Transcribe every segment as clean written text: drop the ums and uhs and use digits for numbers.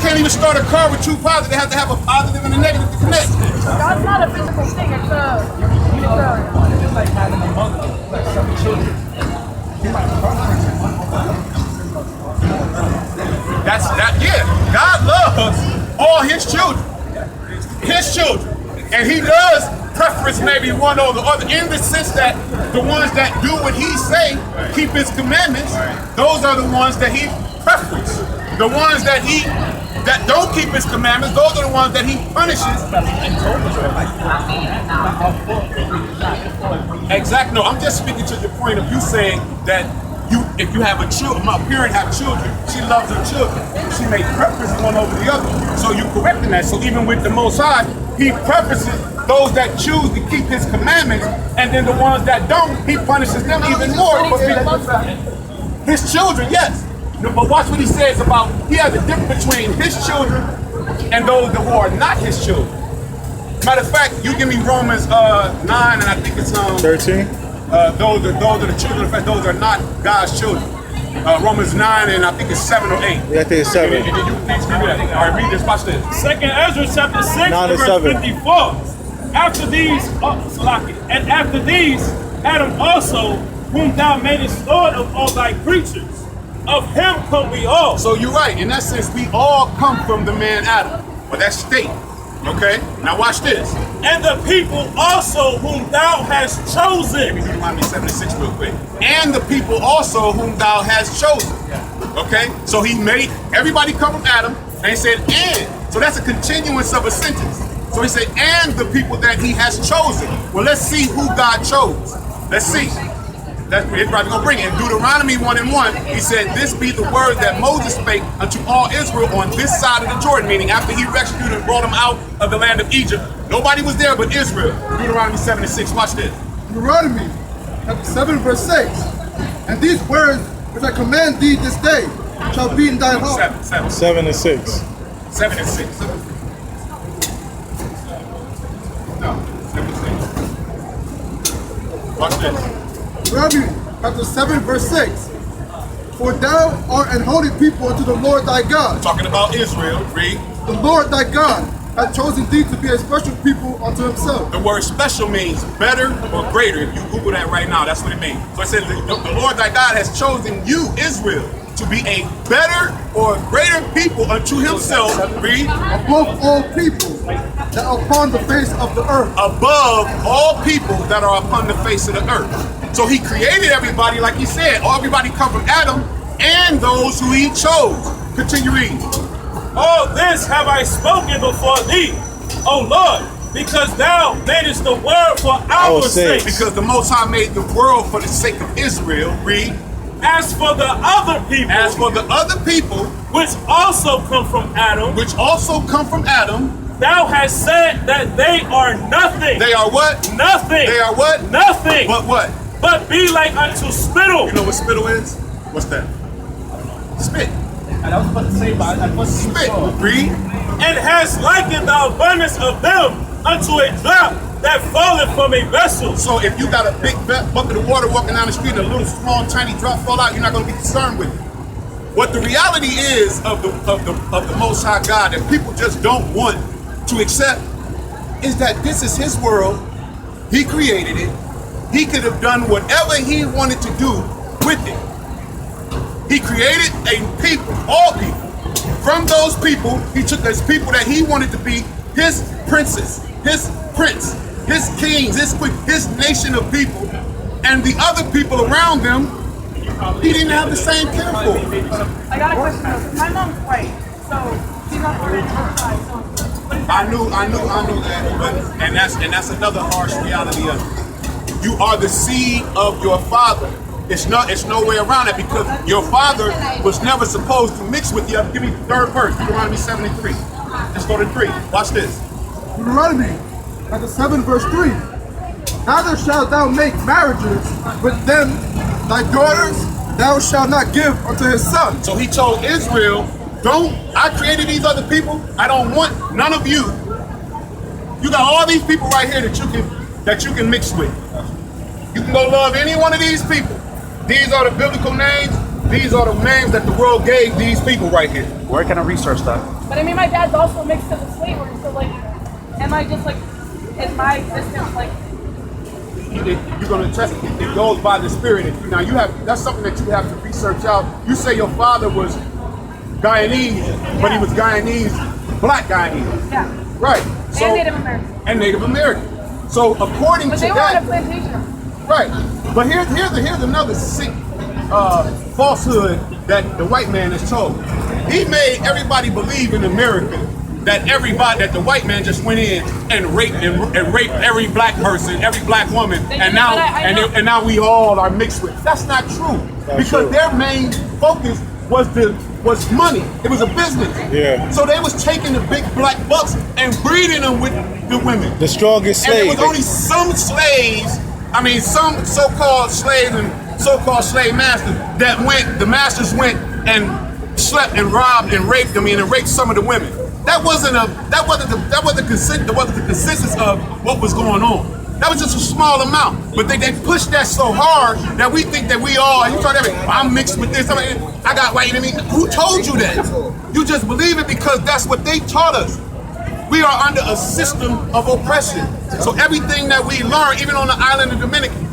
can't even start a car with two positives. They have to have a positive and a negative to connect. God's not a physical thing. It's like having a mother, like 7 children. That's that. Yeah, God loves all His children. His children, and He does preference maybe one over the other in the sense that the ones that do what He say, keep His commandments, those are the ones that He preference. The ones that don't keep His commandments, those are the ones that He punishes. Exactly. No, I'm just speaking to the point of you saying that if you have a child, my parent have children, she loves her children. She makes preference one over the other. So you correcting that. So even with the Most High, He preferences those that choose to keep His commandments, and then the ones that don't, He punishes them even more. His children, yes. No, but watch what He says about, He has a difference between His children and those who are not His children. Matter of fact, you give me Romans 9, and I think it's 13. Those are the children of faith. Those are not God's children. Romans 9, and I think it's 7 or 8. Yeah, I think it's 7. Did you please give me that? All right, read this. Watch this. 2nd Ezra chapter 6, verse 54. After these, and after these, Adam also, whom thou madest Lord of all thy creatures, of him come we all. So you're right. In that sense, we all come from the man Adam. Well, that's state. Okay? Now watch this. And the people also whom thou hast chosen. Let me remind me 76 real quick. And the people also whom thou hast chosen. Okay? So He made everybody come from Adam, and He said, and. So that's a continuance of a sentence. So He said, and the people that He has chosen. Well, let's see who God chose. Let's see. That's everybody gonna bring it. In Deuteronomy 1:1, He said, this be the word that Moses spake unto all Israel on this side of the Jordan, meaning after he rescued and brought them out of the land of Egypt. Nobody was there but Israel. Deuteronomy 7:6. Watch this. Deuteronomy chapter 7, verse 6. And these words which I command thee this day shall be in thy heart. 7 and 6. 7 and 6. No, 7 and 6. Watch this. Deuteronomy chapter 7, verse 6. For thou art an holy people unto the Lord thy God. Talking about Israel. Read. The Lord thy God hath chosen thee to be a special people unto Himself. The word special means better or greater. If you Google that right now, that's what it means. So it says the Lord thy God has chosen you, Israel, to be a better or greater people unto Himself. Read. Above all people that are upon the face of the earth. Above all people that are upon the face of the earth. So He created everybody, like He said. Everybody come from Adam and those who He chose. Continue reading. All this have I spoken before thee, O Lord, because thou madest the world for our sake. Because the Most High made the world for the sake of Israel. Read. As for the other people. As for the other people. Which also come from Adam. Which also come from Adam. Thou hast said that they are nothing. They are what? Nothing. They are what? Nothing. But what? But be like unto spittle. You know what spittle is? What's that? Spit. And I was about to say, but I wasn't spit. Read. And has likened the abundance of them unto a drop that falleth from a vessel. So if you got a big bucket of water walking down the street and a little small tiny drop fall out, you're not going to be concerned with it. What the reality is of the Most High God that people just don't want to accept is that this is His world. He created it. He could have done whatever He wanted to do with it. He created a people, all people. From those people, He took those people that He wanted to be His princess, His prince, His kings, His nation of people, and the other people around them, He didn't have the same care for. I got a question. My mom's white, so she's not born outside. I knew that, but and that's another harsh reality of it. You are the seed of your father. It's no way around it because your father was never supposed to mix with you. Give me the third verse, Deuteronomy 73. Let's go to 3. Watch this. Deuteronomy chapter 7, verse 3. Neither shalt thou make marriages with them, thy daughters thou shalt not give unto his son. So He told Israel, I created these other people. I don't want none of you. You got all these people right here that you can mix with. You can go love any one of these people. These are the biblical names. These are the names that the world gave these people right here. Where can I research that? But I mean, my dad's also mixed to the slavery, so like, am I just like, is my existence like? You're gonna test it. It goes by the spirit. Now that's something that you have to research out. You say your father was Guyanese, but he was Guyanese, black Guyanese. Yeah. Right. So, And Native American. And Native American. So according But to they were on that, a plantation. right. But here's another sick falsehood that the white man is told. He made everybody believe in America that the white man just went in and raped every black person, every black woman, and now we all are mixed with. That's not true. Because their main focus was money. It was a business. Yeah. So they was taking the big black bucks and breeding them with the women. The strongest And slave. there was only some slaves, some so-called slaves and so-called slave masters the masters went and slept and robbed and raped them and raped some of the women. That wasn't the consensus of what was going on. That was just a small amount, but they pushed that so hard that we think that we all. You told everybody, I'm mixed with this. I got white. Who told you that? You just believe it because that's what they taught us. We are under a system of oppression. So everything that we learn, even on the island of Dominican,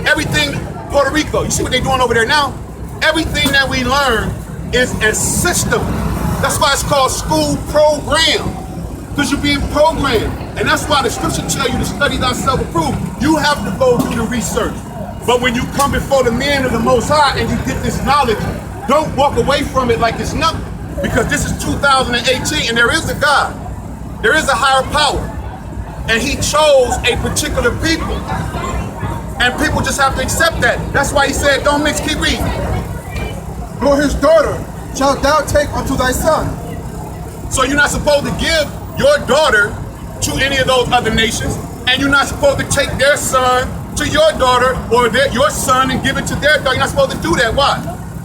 everything Puerto Rico, you see what they're doing over there now? Everything that we learn is a system. That's why it's called school program, because you're being programmed. And that's why the scripture tell you to study thyself approved. You have to go do the research. But when you come before the men of the Most High and you get this knowledge, don't walk away from it like it's nothing. Because this is 2018 and there is a God. There is a higher power. And he chose a particular people. And people just have to accept that. That's why he said, don't mix, keep reading. Nor his daughter shalt thou take unto thy son. So you're not supposed to give your daughter to any of those other nations, and you're not supposed to take their son to your daughter or your son and give it to their daughter. You're not supposed to do that. Why?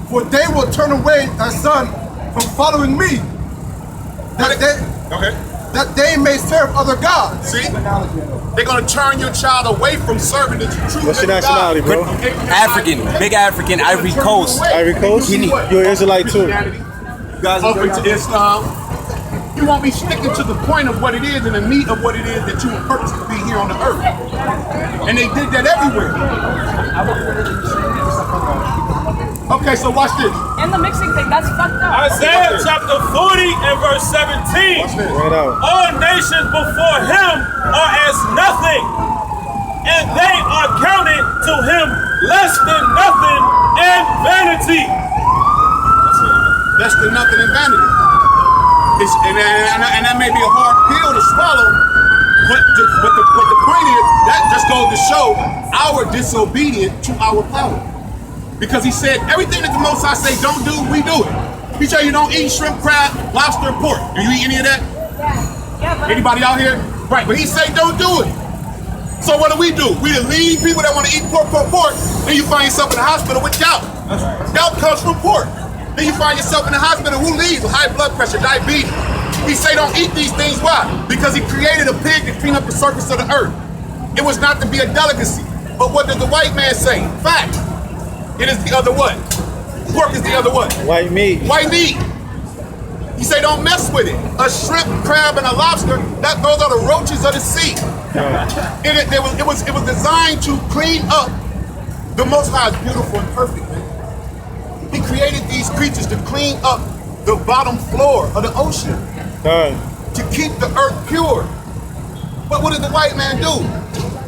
For they will turn away thy son from following me, that they may serve other gods. See? They're going to turn your child away from serving the true What's your living God. nationality, bro? African, big African, Ivory Coast. Ivory Coast? You're an Israelite too. Open to Islam. You won't be sticking to the point of what it is and the meat of what it is that you were purposed to be here on the earth. And they did that everywhere. Okay, so watch this. And the mixing thing, that's fucked up. Isaiah chapter 40 and verse 17. Right out. All nations before him are as nothing, and they are counted to him less than nothing and vanity. Less than nothing and vanity. And that may be a hard pill to swallow, but the point is, that just goes to show our disobedience to our power. Because he said, everything that the Most High say don't do, we do it. He tell you don't eat shrimp, crab, lobster, pork. Do you eat any of that? Yeah, but Anybody out here? Right, but he say don't do it. So what do? We lead people that want to eat pork. Then you find yourself in the hospital with gout. Gout comes from pork. Then you find yourself in the hospital. Who leads? With high blood pressure, diabetes. He say don't eat these things. Why? Because he created a pig to clean up the surface of the earth. It was not to be a delicacy. But what does the white man say? Fact. It is the other what? Pork is the other what? White meat. White meat. He say don't mess with it. A shrimp, crab, and a lobster, those are the roaches of the sea. It was designed to clean up. The Most High is beautiful and perfect, man. He created these creatures to clean up the bottom floor of the ocean. To keep the earth pure. But what did the white man do?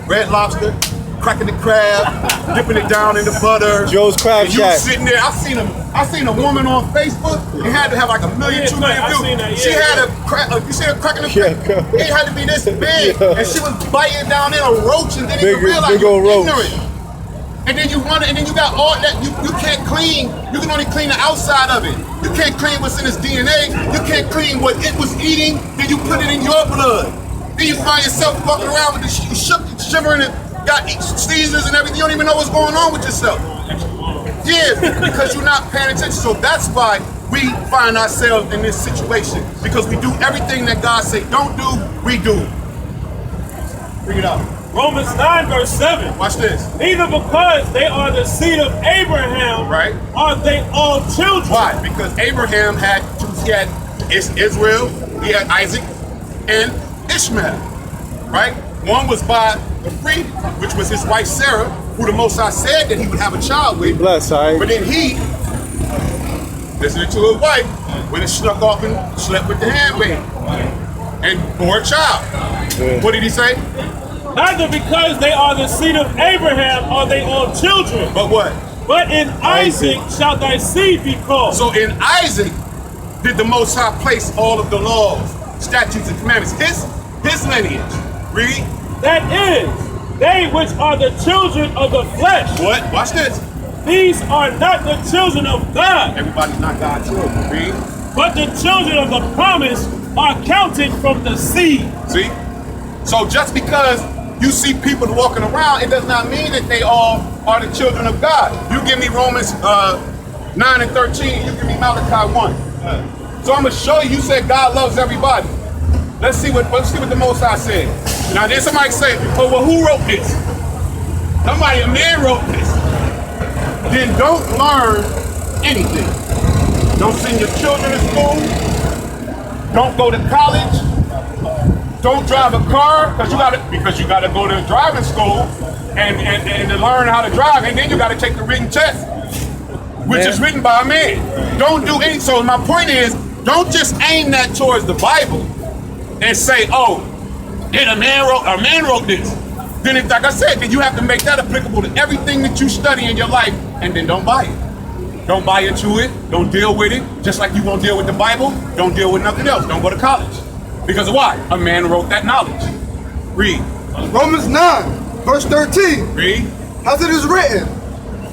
Red lobster, cracking the crab, dipping it down in the butter. Joe's Crab You Shack. sitting there. I seen a woman on Facebook. It had to have like 1 million, 2 million I views. seen that, She yeah. had you see her cracking the crab. Yeah. It had to be this big, Yeah. and she was biting down in a roach, and then you realize big you're old roach. ignorant. And then you wonder, and then you got all that. You can't clean. You can only clean the outside of it. You can't clean what's in its DNA. You can't clean what it was eating. Then you put it in your blood. Then you find yourself walking around with shivering and got seizures and everything. You don't even know what's going on with yourself. Yeah, because you're not paying attention. So that's why we find ourselves in this situation, because we do everything that God say don't do. We do. Bring it out. Romans 9 verse 7. Watch this. Neither because they are the seed of Abraham, Right. are they all children. Why? Because Abraham had Israel, he had Isaac, and Ishmael. Right? One was by the free, which was his wife Sarah, who the Most High said that he would have a child with. Bless, all right? But then he, listening to his wife, went and snuck off and slept with the handmaid and bore a child. Yeah. What did he say? Neither because they are the seed of Abraham are they all children. But what? But in Isaac shall thy seed be called. So in Isaac did the Most High place all of the laws, statutes, and commandments. His lineage. Read. That is, they which are the children of the flesh. What? Watch this. These are not the children of God, Everybody's not God's children. Read. but the children of the promise are counted from the seed. See? So just because you see people walking around, it does not mean that they all are the children of God. You give me Romans 9 and 13, you give me Malachi 1. So I'm gonna show you, you said God loves everybody. Let's see what the Most High said. Now then somebody say, oh well, who wrote this? Somebody, a man wrote this. Then don't learn anything. Don't send your children to school. Don't go to college. Don't drive a car because you gotta go to driving school and to learn how to drive, and then you gotta take the written test, which is written by a man. Don't do any. So my point is, don't just aim that towards the Bible and say, oh, then a man wrote this. Then if, like I said, then you have to make that applicable to everything that you study in your life, and then don't buy it. Don't buy into it. Don't deal with it. Just like you won't deal with the Bible, don't deal with nothing else. Don't go to college. Because why? A man wrote that knowledge. Read. Romans 9, verse 13. Read. As it is written,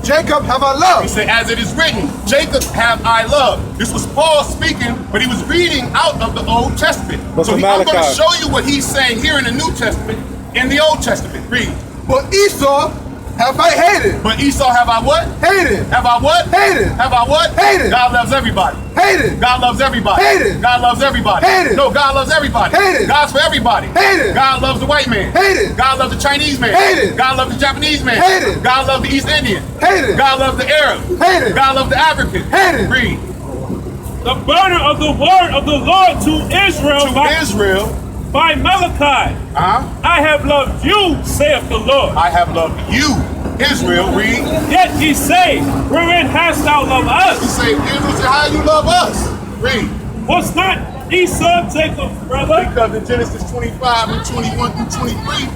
Jacob have I He loved. said, as it is written, Jacob have I loved. This was Paul speaking, but he was reading out of the Old Testament. But So from I'm going to Malachi. show you what he's saying here in the New Testament, in the Old Testament. Read. But Esau have I hated. But Esau have I what? Hated. Have I what? Hated. Have I what? Hated. God loves everybody. Hated. God loves everybody. Hated. God loves everybody. Hated. No, God loves everybody. Hated. God's for everybody. Hated. God loves the white man. Hated. God loves the Chinese man. Hated. God loves the Japanese man. Hated. God loves the East Indian. Hated. God loves the Arab. Hated. God loves the African. Hated. Read. The burden of the word of the Lord to Israel To by, Israel, by Malachi. I have loved you, saith the Lord. I have loved you. Israel, read. Yet ye say, wherein hast thou loved He us? say, Israel said, how you love us? Read. Was not Esau Jacob's brother? Because in Genesis 25 and 21 through 23,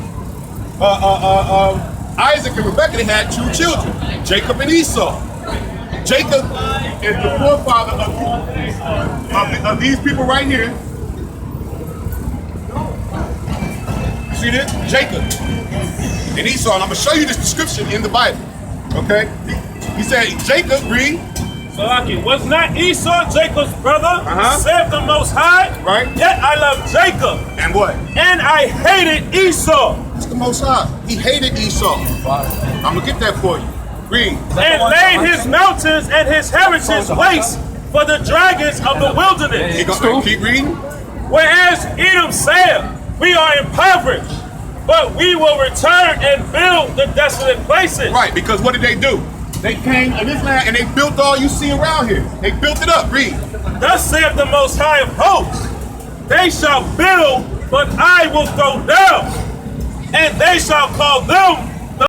Isaac and Rebekah, they had two children, Jacob and Esau. Jacob is the forefather of these people right here. You see this? Jacob and Esau. And I'm going to show you this description in the Bible. Okay? He said, Jacob, read. Salaki, was not Esau Jacob's brother? Uh-huh. Saith the Most High. Right. Yet I love Jacob, And what? and I hated Esau, It's the Most High. He hated Esau. I'm going to get that for you. Read. and laid his mountains and his heritage waste for the dragons of the wilderness. Keep reading. Whereas Edom said, we are impoverished, but we will return and build the desolate places. Right, because what did they do? They came in this land and they built all you see around here. They built it up. Read. Thus saith the Most High of hosts, they shall build, but I will throw down, and they shall call them